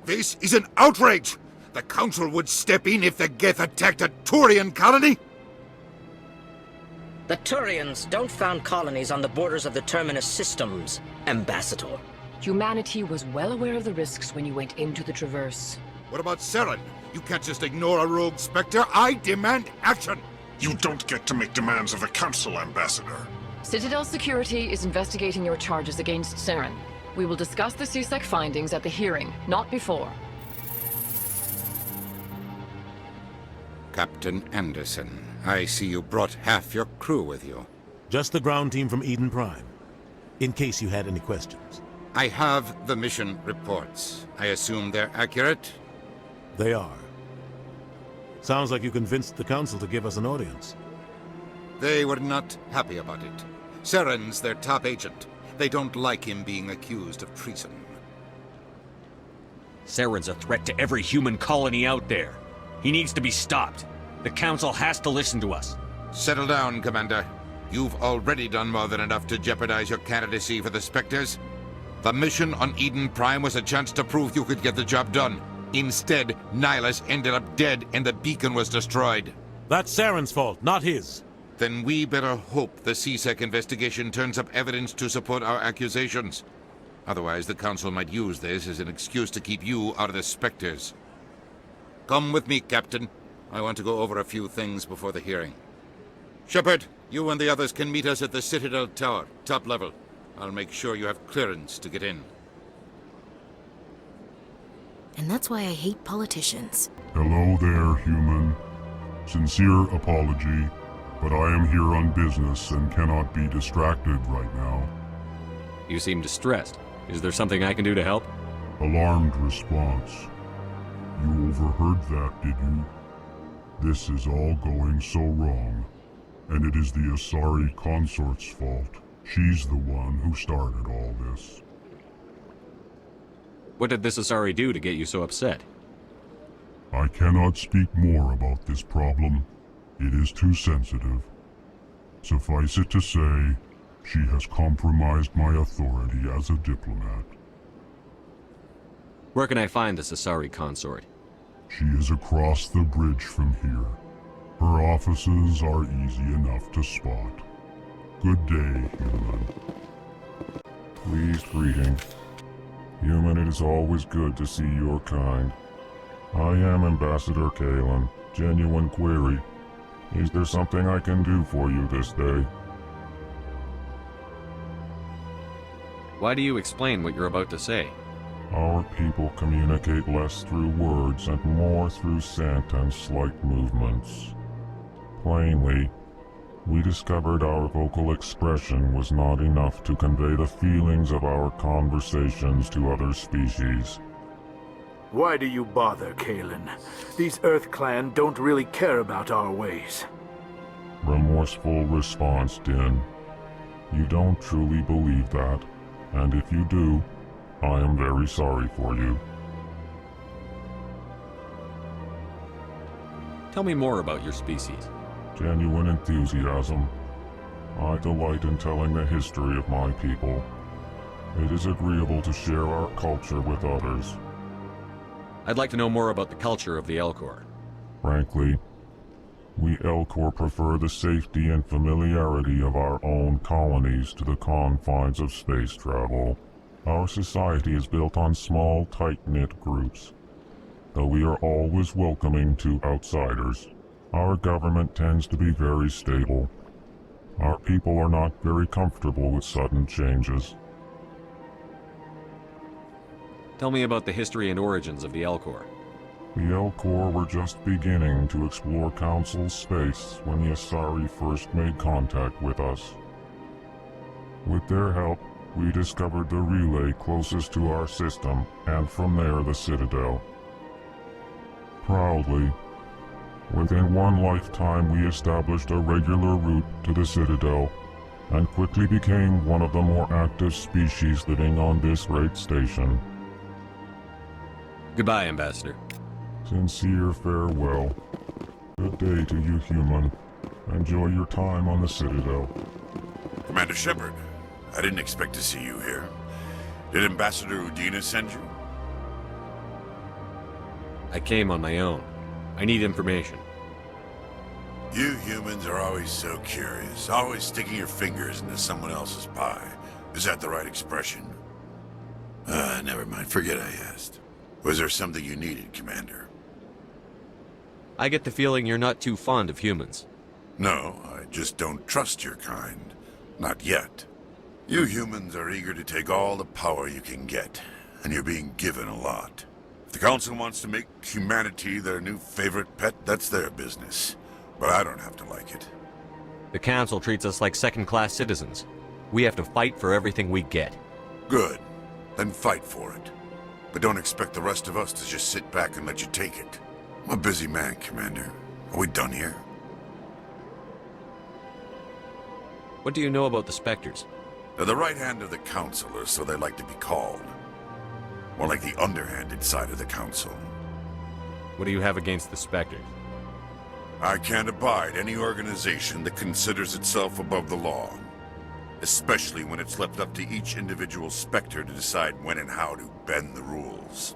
This is an outrage! The Council would step in if the Geth attacked a Turian colony? The Turians don't found colonies on the borders of the Terminus systems, Ambassador. Humanity was well aware of the risks when you went into the Traverse. What about Saren? You can't just ignore a rogue Spectre. I demand action! You don't get to make demands of the Council, Ambassador. Citadel Security is investigating your charges against Saren. We will discuss the CSEC findings at the hearing, not before. Captain Anderson, I see you brought half your crew with you. Just the ground team from Eden Prime, in case you had any questions. I have the mission reports. I assume they're accurate? They are. Sounds like you convinced the Council to give us an audience. They were not happy about it. Saren's their top agent. They don't like him being accused of treason. Saren's a threat to every human colony out there. He needs to be stopped. The Council has to listen to us. Settle down, Commander. You've already done more than enough to jeopardize your candidacy for the Spectres. The mission on Eden Prime was a chance to prove you could get the job done. Instead, Nihilus ended up dead and the beacon was destroyed. That's Saren's fault, not his. Then we better hope the CSEC investigation turns up evidence to support our accusations. Otherwise, the Council might use this as an excuse to keep you out of the Spectres. Come with me, Captain. I want to go over a few things before the hearing. Shepard, you and the others can meet us at the Citadel Tower, top level. I'll make sure you have clearance to get in. And that's why I hate politicians. Hello there, human. Sincere apology, but I am here on business and cannot be distracted right now. You seem distressed. Is there something I can do to help? Alarmed response. You overheard that, did you? This is all going so wrong, and it is the Asari consort's fault. She's the one who started all this. What did this Asari do to get you so upset? I cannot speak more about this problem. It is too sensitive. Suffice it to say, she has compromised my authority as a diplomat. Where can I find this Asari consort? She is across the bridge from here. Her offices are easy enough to spot. Good day, human. Pleased greeting. Human, it is always good to see your kind. I am Ambassador Kalen. Genuine query. Is there something I can do for you this day? Why do you explain what you're about to say? Our people communicate less through words and more through scent and slight movements. Plainly, we discovered our vocal expression was not enough to convey the feelings of our conversations to other species. Why do you bother, Kalen? These Earth Clan don't really care about our ways. Remorseful response, Din. You don't truly believe that, and if you do, I am very sorry for you. Tell me more about your species. Genuine enthusiasm. I delight in telling the history of my people. It is agreeable to share our culture with others. I'd like to know more about the culture of the Elcor. Frankly, we Elcor prefer the safety and familiarity of our own colonies to the confines of space travel. Our society is built on small, tight-knit groups, though we are always welcoming to outsiders. Our government tends to be very stable. Our people are not very comfortable with sudden changes. Tell me about the history and origins of the Elcor. The Elcor were just beginning to explore Council space when the Asari first made contact with us. With their help, we discovered the relay closest to our system, and from there the Citadel. Proudly, within one lifetime we established a regular route to the Citadel, and quickly became one of the more active species living on this great station. Goodbye, Ambassador. Sincere farewell. Good day to you, human. Enjoy your time on the Citadel. Commander Shepard, I didn't expect to see you here. Did Ambassador Udina send you? I came on my own. I need information. You humans are always so curious, always sticking your fingers into someone else's pie. Is that the right expression? Never mind. Forget I asked. Was there something you needed, Commander? I get the feeling you're not too fond of humans. No, I just don't trust your kind. Not yet. You humans are eager to take all the power you can get, and you're being given a lot. If the Council wants to make humanity their new favorite pet, that's their business. But I don't have to like it. The Council treats us like second-class citizens. We have to fight for everything we get. Good. Then fight for it. But don't expect the rest of us to just sit back and let you take it. I'm a busy man, Commander. Are we done here? What do you know about the Spectres? They're the right hand of the Council, or so they like to be called. More like the underhanded side of the Council. What do you have against the Spectres? I can't abide any organization that considers itself above the law. Especially when it's left up to each individual Spectre to decide when and how to bend the rules.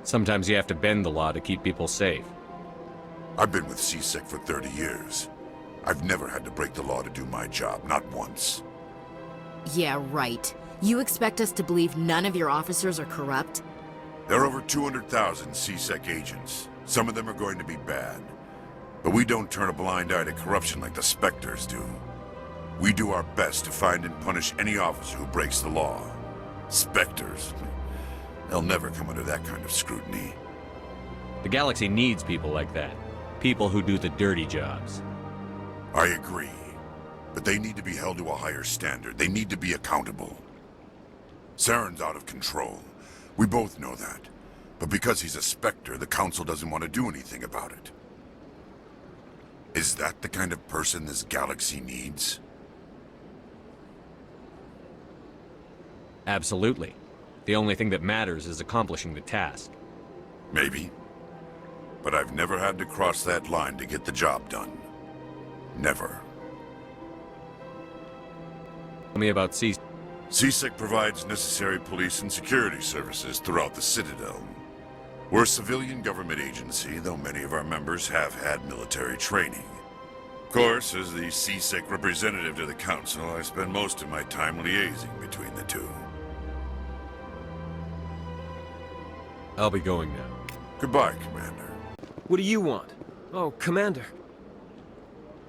Sometimes you have to bend the law to keep people safe. I've been with CSEC for 30 years. I've never had to break the law to do my job, not once. Yeah, right. You expect us to believe none of your officers are corrupt? There are over 200,000 CSEC agents. Some of them are going to be bad. But we don't turn a blind eye to corruption like the Spectres do. We do our best to find and punish any officer who breaks the law. Spectres. They'll never come under that kind of scrutiny. The galaxy needs people like that. People who do the dirty jobs. I agree. But they need to be held to a higher standard. They need to be accountable. Saren's out of control. We both know that. But because he's a Spectre, the Council doesn't want to do anything about it. Is that the kind of person this galaxy needs? Absolutely. The only thing that matters is accomplishing the task. Maybe. But I've never had to cross that line to get the job done. Never. Tell me about CSEC provides necessary police and security services throughout the Citadel. We're a civilian government agency, though many of our members have had military training. Of course, as the CSEC representative to the Council, I spend most of my time liaising between the two. I'll be going now. Goodbye, Commander. What do you want? Oh, Commander.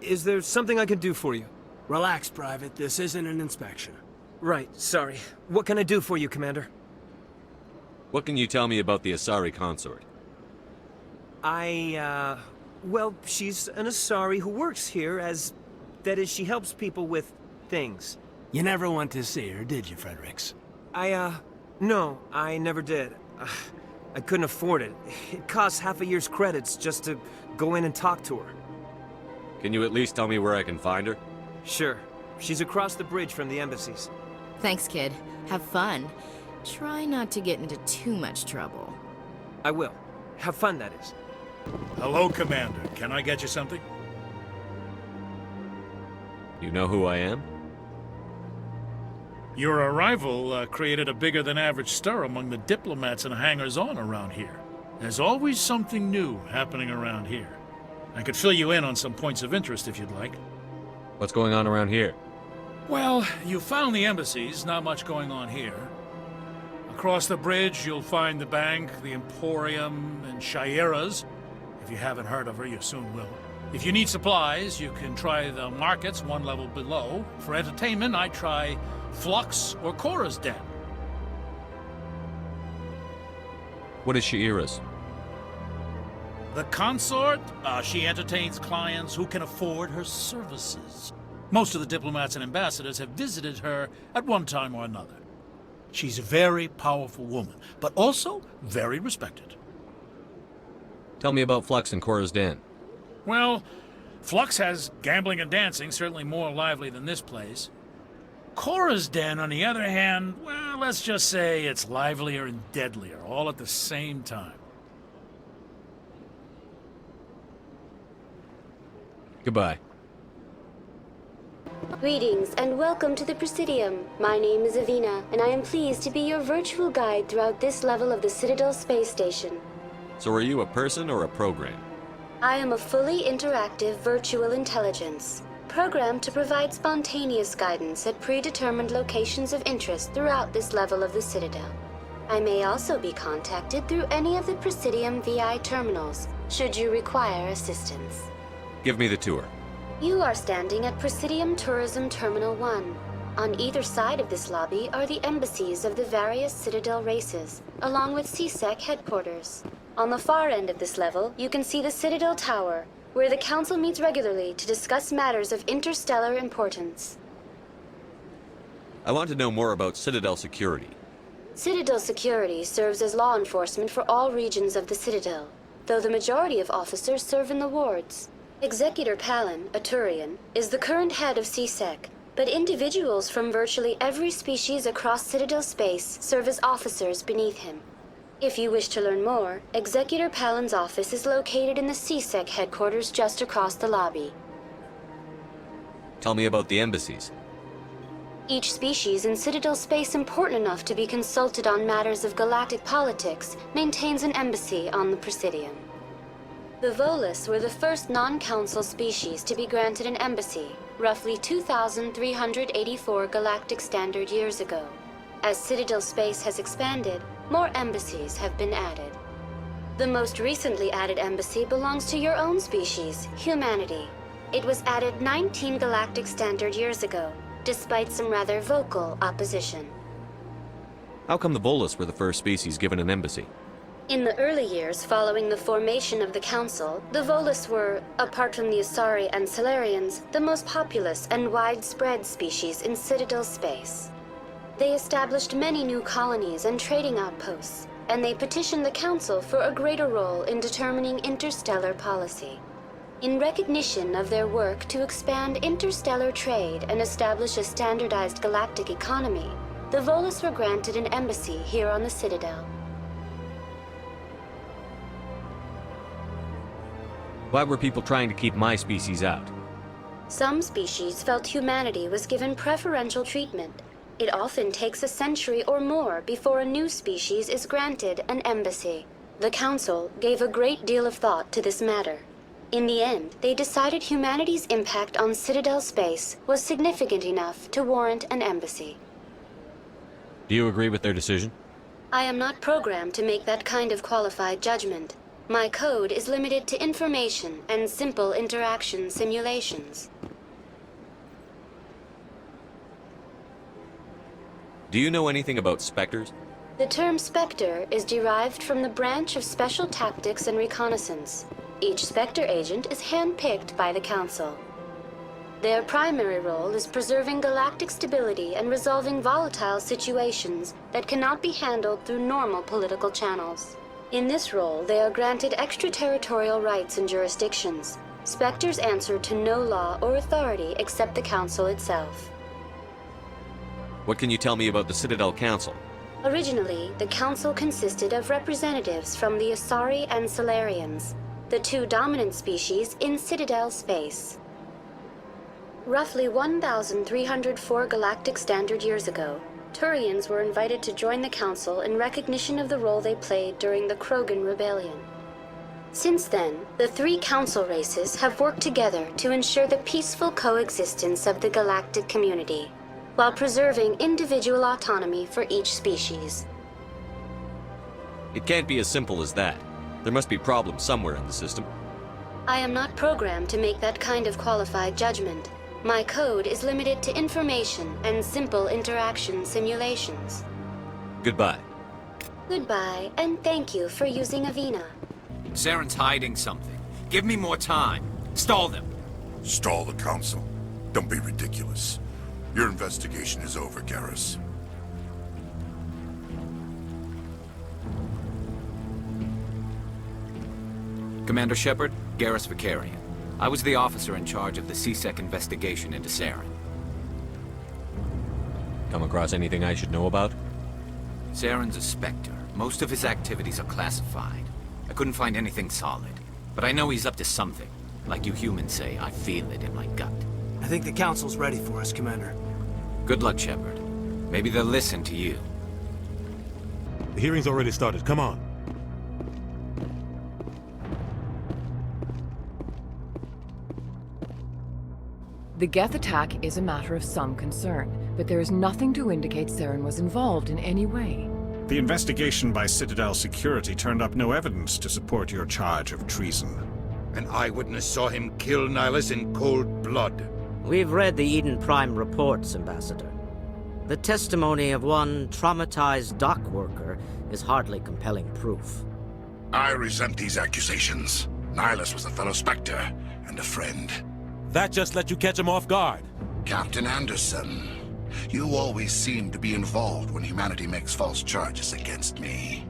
Is there something I can do for you? Relax, Private. This isn't an inspection. Right, sorry. What can I do for you, Commander? What can you tell me about the Asari consort? Well, she's an Asari who works here as... That is, she helps people with things. You never went to see her, did you, Fredericks? No, I never did. I couldn't afford it. It costs half a year's credits just to go in and talk to her. Can you at least tell me where I can find her? Sure. She's across the bridge from the embassies. Thanks, kid. Have fun. Try not to get into too much trouble. I will. Have fun, that is. Hello, Commander. Can I get you something? You know who I am? Your arrival created a bigger-than-average stir among the diplomats and hangers-on around here. There's always something new happening around here. I could fill you in on some points of interest if you'd like. What's going on around here? Well, you found the embassies, not much going on here. Across the bridge, you'll find the bank, the Emporium, and Shaira's. If you haven't heard of her, you soon will. If you need supplies, you can try the markets one level below. For entertainment, I'd try Flux or Cora's Den. What is Shaira's? The consort, she entertains clients who can afford her services. Most of the diplomats and ambassadors have visited her at one time or another. She's a very powerful woman, but also very respected. Tell me about Flux and Cora's Den. Well, Flux has gambling and dancing, certainly more lively than this place. Cora's Den, on the other hand, well, let's just say it's livelier and deadlier, all at the same time. Goodbye. Greetings and welcome to the Presidium. My name is Avina, and I am pleased to be your virtual guide throughout this level of the Citadel space station. So are you a person or a program? I am a fully interactive virtual intelligence, programmed to provide spontaneous guidance at predetermined locations of interest throughout this level of the Citadel. I may also be contacted through any of the Presidium VI terminals, should you require assistance. Give me the tour. You are standing at Presidium Tourism Terminal 1. On either side of this lobby are the embassies of the various Citadel races, along with CSEC headquarters. On the far end of this level, you can see the Citadel Tower, where the Council meets regularly to discuss matters of interstellar importance. I want to know more about Citadel security. Citadel security serves as law enforcement for all regions of the Citadel, though the majority of officers serve in the wards. Executor Palin, a Turian, is the current head of CSEC, but individuals from virtually every species across Citadel space serve as officers beneath him. If you wish to learn more, Executor Palin's office is located in the CSEC headquarters just across the lobby. Tell me about the embassies. Each species in Citadel space important enough to be consulted on matters of galactic politics maintains an embassy on the Presidium. The Volus were the first non-council species to be granted an embassy, roughly 2,384 galactic standard years ago. As Citadel space has expanded, more embassies have been added. The most recently added embassy belongs to your own species, humanity. It was added 19 galactic standard years ago, despite some rather vocal opposition. How come the Volus were the first species given an embassy? In the early years following the formation of the Council, the Volus were, apart from the Asari and Solarians, the most populous and widespread species in Citadel space. They established many new colonies and trading outposts, and they petitioned the Council for a greater role in determining interstellar policy. In recognition of their work to expand interstellar trade and establish a standardized galactic economy, the Volus were granted an embassy here on the Citadel. Why were people trying to keep my species out? Some species felt humanity was given preferential treatment. It often takes a century or more before a new species is granted an embassy. The Council gave a great deal of thought to this matter. In the end, they decided humanity's impact on Citadel space was significant enough to warrant an embassy. Do you agree with their decision? I am not programmed to make that kind of qualified judgment. My code is limited to information and simple interaction simulations. Do you know anything about Spectres? The term Spectre is derived from the branch of Special Tactics and Reconnaissance. Each Spectre agent is handpicked by the Council. Their primary role is preserving galactic stability and resolving volatile situations that cannot be handled through normal political channels. In this role, they are granted extraterritorial rights and jurisdictions. Spectres answer to no law or authority except the Council itself. What can you tell me about the Citadel Council? Originally, the Council consisted of representatives from the Asari and Solarians, the two dominant species in Citadel space. Roughly 1,304 galactic standard years ago, Turians were invited to join the Council in recognition of the role they played during the Krogan Rebellion. Since then, the three Council races have worked together to ensure the peaceful coexistence of the galactic community, while preserving individual autonomy for each species. It can't be as simple as that. There must be problems somewhere in the system. I am not programmed to make that kind of qualified judgment. My code is limited to information and simple interaction simulations. Goodbye. Goodbye, and thank you for using Avina. Saren's hiding something. Give me more time. Stall them. Stall the Council? Don't be ridiculous. Your investigation is over, Garrus. Commander Shepard, Garrus Vicarian. I was the officer in charge of the CSEC investigation into Saren. Come across anything I should know about? Saren's a Spectre. Most of his activities are classified. I couldn't find anything solid. But I know he's up to something. Like you humans say, I feel it in my gut. I think the Council's ready for us, Commander. Good luck, Shepard. Maybe they'll listen to you. The hearing's already started. Come on. The Geth attack is a matter of some concern, but there is nothing to indicate Saren was involved in any way. The investigation by Citadel Security turned up no evidence to support your charge of treason. An eyewitness saw him kill Nihilus in cold blood. We've read the Eden Prime reports, Ambassador. The testimony of one traumatized dock worker is hardly compelling proof. I resent these accusations. Nihilus was a fellow Spectre and a friend. That just let you catch him off guard. Captain Anderson, you always seem to be involved when humanity makes false charges against me.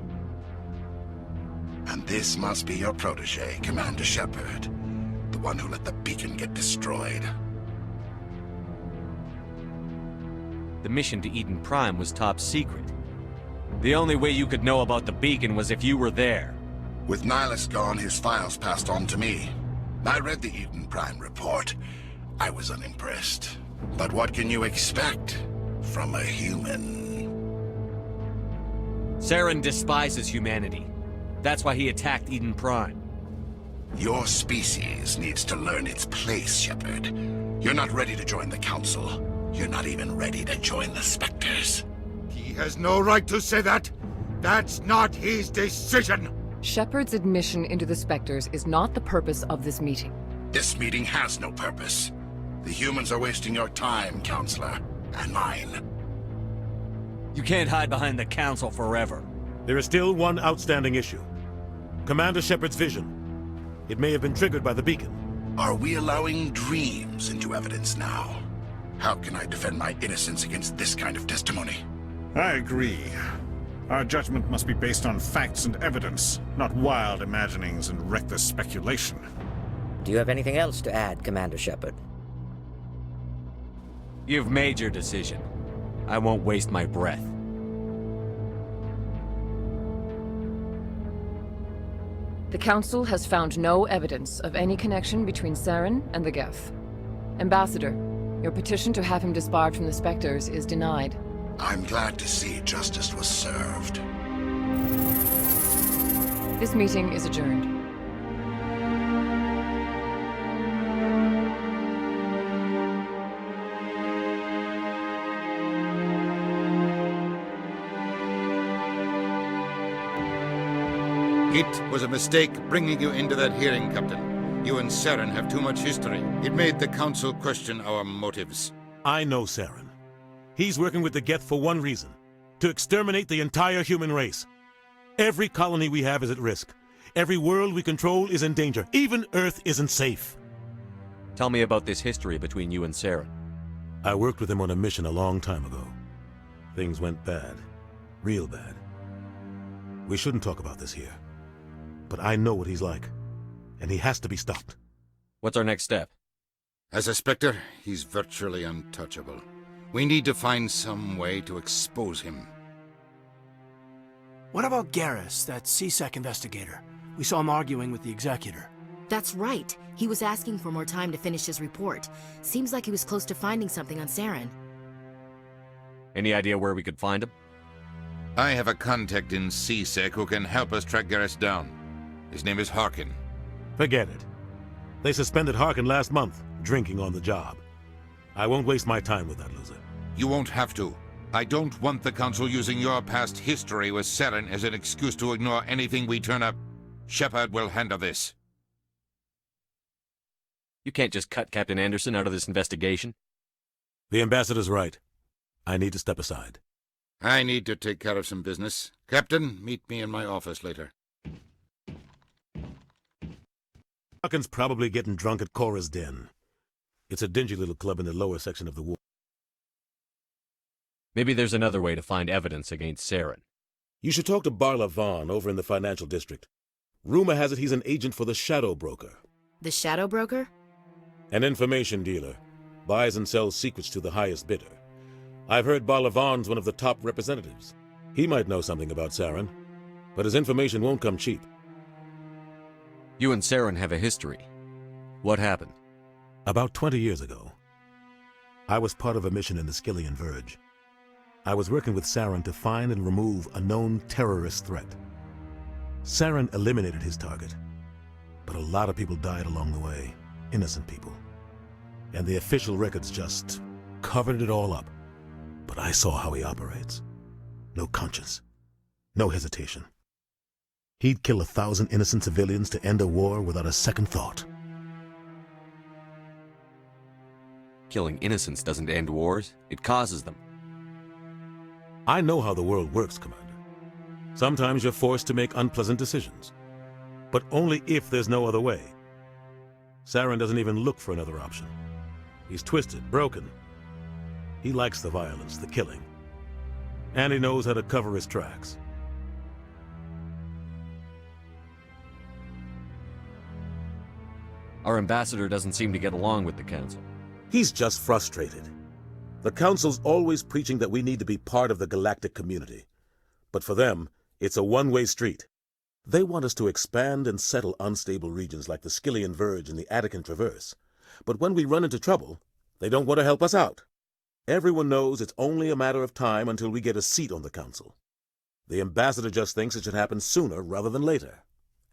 And this must be your protege, Commander Shepard, the one who let the beacon get destroyed. The mission to Eden Prime was top secret. The only way you could know about the beacon was if you were there. With Nihilus gone, his files passed on to me. I read the Eden Prime report. I was unimpressed. But what can you expect from a human? Saren despises humanity. That's why he attacked Eden Prime. Your species needs to learn its place, Shepard. You're not ready to join the Council. You're not even ready to join the Spectres. He has no right to say that. That's not his decision. Shepard's admission into the Spectres is not the purpose of this meeting. This meeting has no purpose. The humans are wasting your time, Counselor, and mine. You can't hide behind the Council forever. There is still one outstanding issue. Commander Shepard's vision. It may have been triggered by the beacon. Are we allowing dreams into evidence now? How can I defend my innocence against this kind of testimony? I agree. Our judgment must be based on facts and evidence, not wild imaginings and reckless speculation. Do you have anything else to add, Commander Shepard? You've made your decision. I won't waste my breath. The Council has found no evidence of any connection between Saren and the Geth. Ambassador, your petition to have him disbarred from the Spectres is denied. I'm glad to see justice was served. This meeting is adjourned. It was a mistake bringing you into that hearing, Captain. You and Saren have too much history. It made the Council question our motives. I know Saren. He's working with the Geth for one reason. To exterminate the entire human race. Every colony we have is at risk. Every world we control is in danger. Even Earth isn't safe. Tell me about this history between you and Saren. I worked with him on a mission a long time ago. Things went bad. Real bad. We shouldn't talk about this here. But I know what he's like. And he has to be stopped. What's our next step? As a Spectre, he's virtually untouchable. We need to find some way to expose him. What about Garrus, that CSEC investigator? We saw him arguing with the Executor. That's right. He was asking for more time to finish his report. Seems like he was close to finding something on Saren. Any idea where we could find him? I have a contact in CSEC who can help us track Garrus down. His name is Harkin. Forget it. They suspended Harkin last month, drinking on the job. I won't waste my time with that loser. You won't have to. I don't want the Council using your past history with Saren as an excuse to ignore anything we turn up. Shepard will handle this. You can't just cut Captain Anderson out of this investigation. The Ambassador's right. I need to step aside. I need to take care of some business. Captain, meet me in my office later. Harkin's probably getting drunk at Cora's Den. It's a dingy little club in the lower section of the wall. Maybe there's another way to find evidence against Saren. You should talk to Barla Vaughn over in the financial district. Rumor has it he's an agent for the Shadow Broker. The Shadow Broker? An information dealer. Buys and sells secrets to the highest bidder. I've heard Barla Vaughn's one of the top representatives. He might know something about Saren, but his information won't come cheap. You and Saren have a history. What happened? About 20 years ago, I was part of a mission in the Skillian Verge. I was working with Saren to find and remove a known terrorist threat. Saren eliminated his target, but a lot of people died along the way, innocent people. and the official records just covered it all up. But I saw how he operates. No conscience. No hesitation. He'd kill 1,000 innocent civilians to end a war without a second thought. Killing innocents doesn't end wars, it causes them. I know how the world works, Commander. Sometimes you're forced to make unpleasant decisions. But only if there's no other way. Saren doesn't even look for another option. He's twisted, broken. He likes the violence, the killing. And he knows how to cover his tracks. Our ambassador doesn't seem to get along with the Council. He's just frustrated. The Council's always preaching that we need to be part of the galactic community. But for them, it's a one-way street. They want us to expand and settle unstable regions like the Skillian Verge and the Attican Traverse. But when we run into trouble, they don't want to help us out. Everyone knows it's only a matter of time until we get a seat on the Council. The ambassador just thinks it should happen sooner rather than later.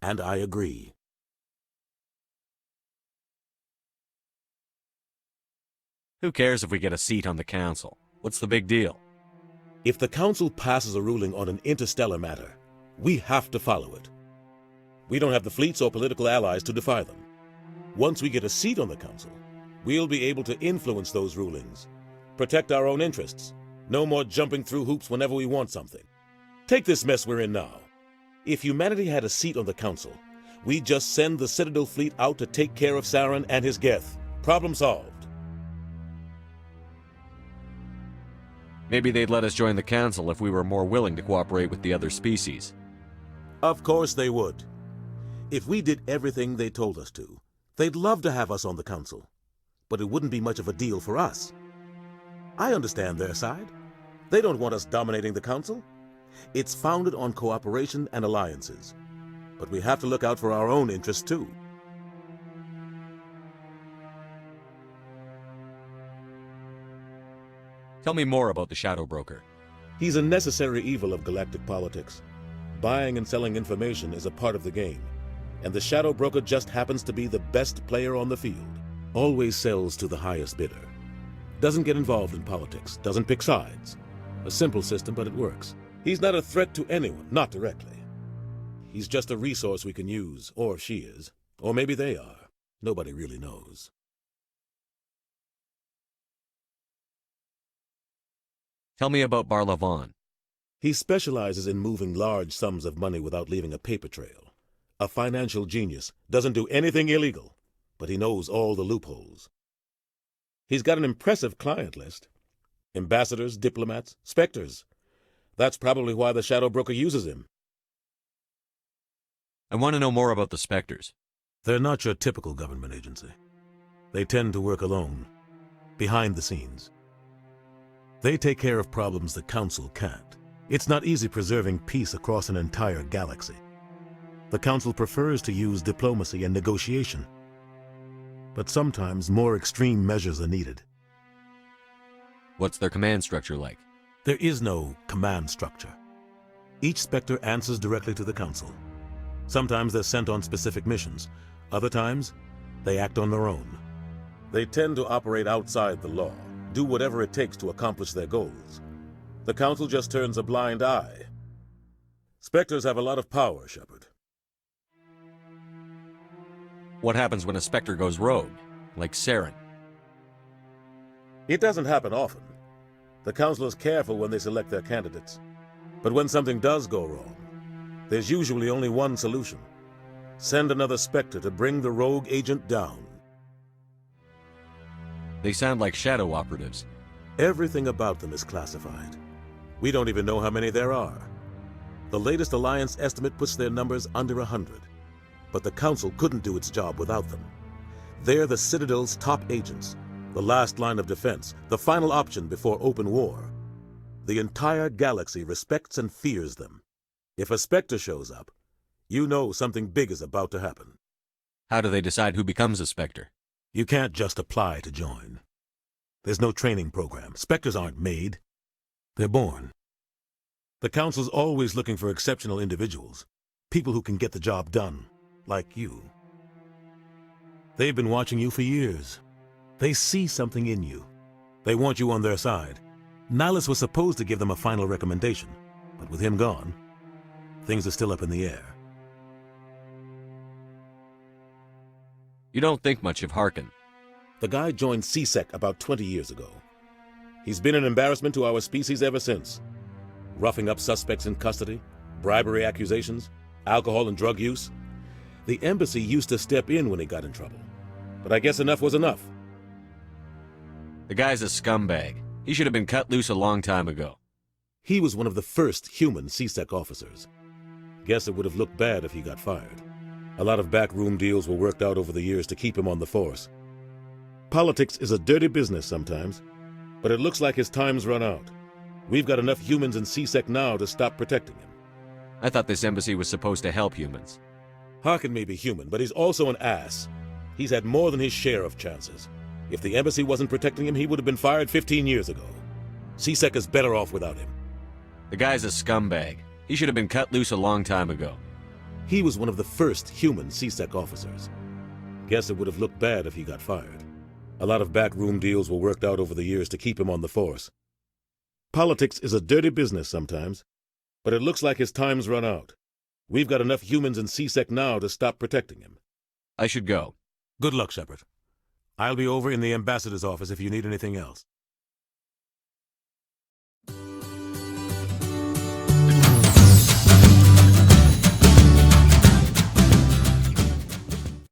And I agree. Who cares if we get a seat on the Council? What's the big deal? If the Council passes a ruling on an interstellar matter, we have to follow it. We don't have the fleets or political allies to defy them. Once we get a seat on the Council, we'll be able to influence those rulings, protect our own interests. No more jumping through hoops whenever we want something. Take this mess we're in now. If humanity had a seat on the Council, we'd just send the Citadel fleet out to take care of Saren and his Geth. Problem solved. Maybe they'd let us join the Council if we were more willing to cooperate with the other species. Of course they would. If we did everything they told us to, they'd love to have us on the Council. But it wouldn't be much of a deal for us. I understand their side. They don't want us dominating the Council. It's founded on cooperation and alliances. But we have to look out for our own interests too. Tell me more about the Shadow Broker. He's a necessary evil of galactic politics. Buying and selling information is a part of the game, and the Shadow Broker just happens to be the best player on the field. Always sells to the highest bidder. Doesn't get involved in politics, doesn't pick sides. A simple system, but it works. He's not a threat to anyone, not directly. He's just a resource we can use, or she is. Or maybe they are. Nobody really knows. Tell me about Barlavon. He specializes in moving large sums of money without leaving a paper trail. A financial genius, doesn't do anything illegal, but he knows all the loopholes. He's got an impressive client list. Ambassadors, diplomats, specters. That's probably why the Shadow Broker uses him. I want to know more about the Spectres. They're not your typical government agency. They tend to work alone, behind the scenes. They take care of problems the Council can't. It's not easy preserving peace across an entire galaxy. The Council prefers to use diplomacy and negotiation. But sometimes more extreme measures are needed. What's their command structure like? There is no command structure. Each Spectre answers directly to the Council. Sometimes they're sent on specific missions. Other times, they act on their own. They tend to operate outside the law, do whatever it takes to accomplish their goals. The Council just turns a blind eye. Spectres have a lot of power, Shepard. What happens when a Spectre goes rogue, like Saren? It doesn't happen often. The Council is careful when they select their candidates. But when something does go wrong, there's usually only one solution. Send another Spectre to bring the rogue agent down. They sound like shadow operatives. Everything about them is classified. We don't even know how many there are. The latest Alliance estimate puts their numbers under 100. But the Council couldn't do its job without them. They're the Citadel's top agents, the last line of defense, the final option before open war. The entire galaxy respects and fears them. If a Spectre shows up, you know something big is about to happen. How do they decide who becomes a Spectre? You can't just apply to join. There's no training program. Spectres aren't made. They're born. The Council's always looking for exceptional individuals, people who can get the job done, like you. They've been watching you for years. They see something in you. They want you on their side. Nihilus was supposed to give them a final recommendation, but with him gone, things are still up in the air. You don't think much of Harkin. The guy joined CSEC about 20 years ago. He's been an embarrassment to our species ever since. Roughing up suspects in custody, bribery accusations, alcohol and drug use. The embassy used to step in when he got in trouble. But I guess enough was enough. The guy's a scumbag. He should have been cut loose a long time ago. He was one of the first human CSEC officers. Guess it would have looked bad if he got fired. A lot of backroom deals were worked out over the years to keep him on the force. Politics is a dirty business sometimes, but it looks like his time's run out. We've got enough humans in CSEC now to stop protecting him. I thought this embassy was supposed to help humans. Harkin may be human, but he's also an ass. He's had more than his share of chances. If the embassy wasn't protecting him, he would have been fired 15 years ago. CSEC is better off without him. The guy's a scumbag. He should have been cut loose a long time ago. He was one of the first human CSEC officers. Guess it would have looked bad if he got fired. A lot of backroom deals were worked out over the years to keep him on the force. Politics is a dirty business sometimes, but it looks like his time's run out. We've got enough humans in CSEC now to stop protecting him. I should go. Good luck, Shepard. I'll be over in the ambassador's office if you need anything else.